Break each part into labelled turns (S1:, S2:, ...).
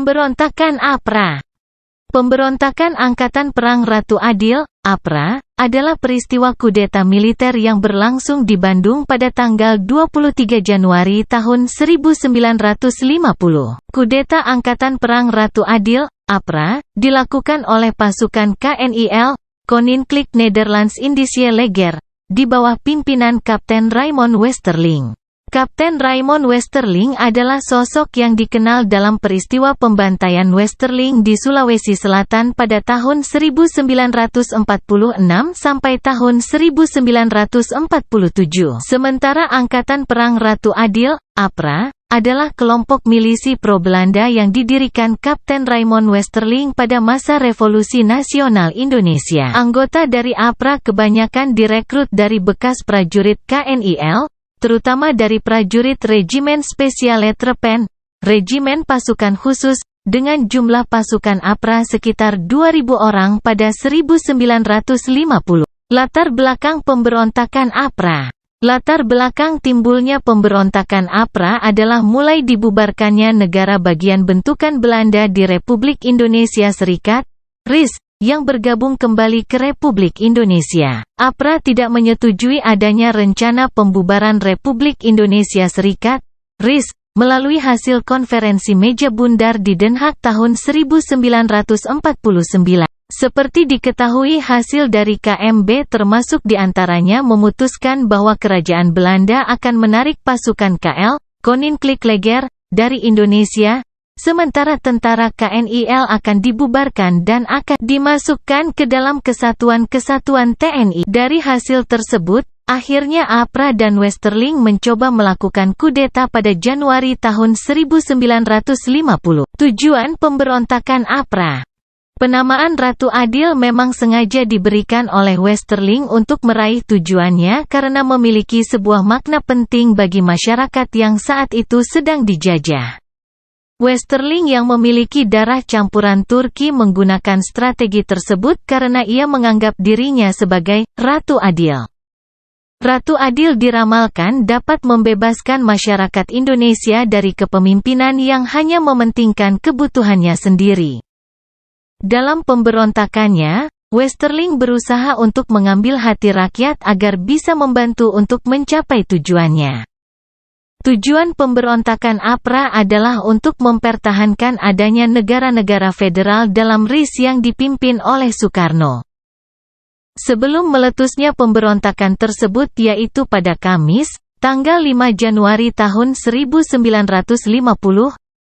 S1: Pemberontakan APRA. Pemberontakan Angkatan Perang Ratu Adil, APRA, adalah peristiwa kudeta militer yang berlangsung di Bandung pada tanggal 23 Januari tahun 1950. Kudeta Angkatan Perang Ratu Adil, APRA, dilakukan oleh pasukan KNIL, Koninklijk Nederlands-Indische Leger, di bawah pimpinan Kapten Raymond Westerling. Kapten Raymond Westerling adalah sosok yang dikenal dalam peristiwa pembantaian Westerling di Sulawesi Selatan pada tahun 1946 sampai tahun 1947. Sementara Angkatan Perang Ratu Adil, APRA, adalah kelompok milisi pro-Belanda yang didirikan Kapten Raymond Westerling pada masa Revolusi Nasional Indonesia. Anggota dari APRA kebanyakan direkrut dari bekas prajurit KNIL, terutama dari prajurit Regimen Spesiale Trepen, Regimen Pasukan Khusus, dengan jumlah pasukan APRA sekitar 2.000 orang pada 1950. Latar belakang pemberontakan APRA. Latar belakang timbulnya pemberontakan APRA adalah mulai dibubarkannya negara bagian bentukan Belanda di Republik Indonesia Serikat, RIS, yang bergabung kembali ke Republik Indonesia. APRA tidak menyetujui adanya rencana pembubaran Republik Indonesia Serikat, RIS, melalui hasil konferensi meja bundar di Den Haag tahun 1949. Seperti diketahui, hasil dari KMB termasuk diantaranya memutuskan bahwa Kerajaan Belanda akan menarik pasukan KL, Koninklijk Leger, dari Indonesia, sementara tentara KNIL akan dibubarkan dan akan dimasukkan ke dalam kesatuan-kesatuan TNI. Dari hasil tersebut, akhirnya APRA dan Westerling mencoba melakukan kudeta pada Januari tahun 1950. Tujuan pemberontakan APRA. Penamaan Ratu Adil memang sengaja diberikan oleh Westerling untuk meraih tujuannya karena memiliki sebuah makna penting bagi masyarakat yang saat itu sedang dijajah. Westerling yang memiliki darah campuran Turki menggunakan strategi tersebut karena ia menganggap dirinya sebagai Ratu Adil. Ratu Adil diramalkan dapat membebaskan masyarakat Indonesia dari kepemimpinan yang hanya mementingkan kebutuhannya sendiri. Dalam pemberontakannya, Westerling berusaha untuk mengambil hati rakyat agar bisa membantu untuk mencapai tujuannya. Tujuan pemberontakan APRA adalah untuk mempertahankan adanya negara-negara federal dalam RIS yang dipimpin oleh Soekarno. Sebelum meletusnya pemberontakan tersebut, yaitu pada Kamis, tanggal 5 Januari tahun 1950,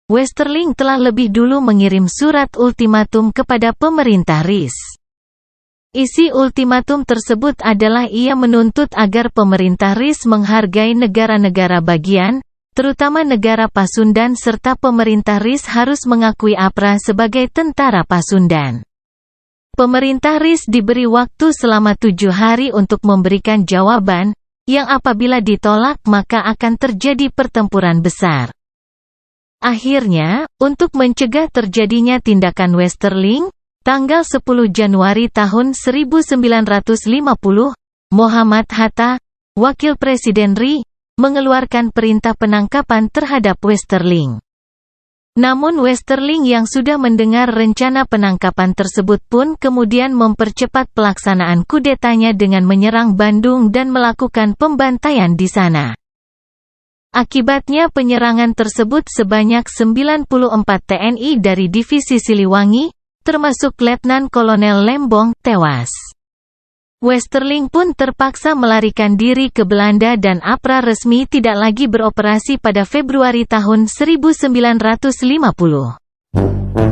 S1: Westerling telah lebih dulu mengirim surat ultimatum kepada pemerintah RIS. Isi ultimatum tersebut adalah ia menuntut agar pemerintah RIS menghargai negara-negara bagian, terutama negara Pasundan, serta pemerintah RIS harus mengakui APRA sebagai tentara Pasundan. Pemerintah RIS diberi waktu selama 7 hari untuk memberikan jawaban, yang apabila ditolak maka akan terjadi pertempuran besar. Akhirnya, untuk mencegah terjadinya tindakan Westerling, tanggal 10 Januari tahun 1950, Muhammad Hatta, Wakil Presiden RI, mengeluarkan perintah penangkapan terhadap Westerling. Namun Westerling yang sudah mendengar rencana penangkapan tersebut pun kemudian mempercepat pelaksanaan kudetanya dengan menyerang Bandung dan melakukan pembantaian di sana. Akibatnya penyerangan tersebut sebanyak 94 TNI dari Divisi Siliwangi, termasuk Letnan Kolonel Lembong, tewas. Westerling pun terpaksa melarikan diri ke Belanda dan APRA resmi tidak lagi beroperasi pada Februari tahun 1950.